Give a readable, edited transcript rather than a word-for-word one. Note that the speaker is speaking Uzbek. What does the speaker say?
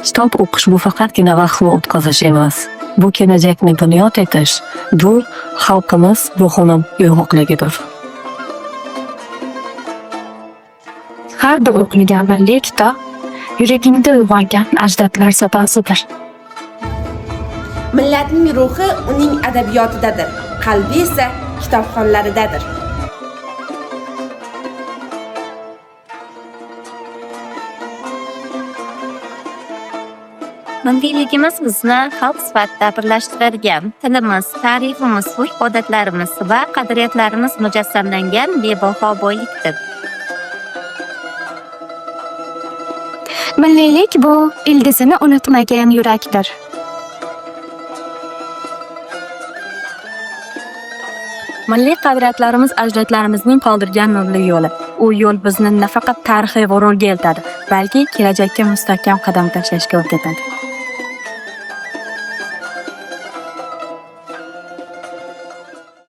Kitob o'qish bu faqatgina vaqtni o'tkazish emas. Bu kelajakni bunyod etish, bu xalqimiz ruhining uyg'oqligidir. Har bir o'qilgan milliy kitob yuragingda uyg'ongan ajdodlar sadosidir. Millatning ruhi uning adabiyotidadir, qalbi esa kitobxonlaridadir. Milliyligimiz bizni xalq sifatida birlashtiradigan tilimiz, tariximiz, urf-odatlarimiz va qadriyatlarimiz mujassamlangan bebaho boylikdir. Milliylik bu ildizini unutmagan yurakdir. Milliy qadriyatlarimiz ajdodlarimizning qoldirgan nurli yo'li. U yo'l bizni nafaqat tarixiy g'ururga eltadi, balki kelajakka mustahkam qadam tashlashga o'rgatadi.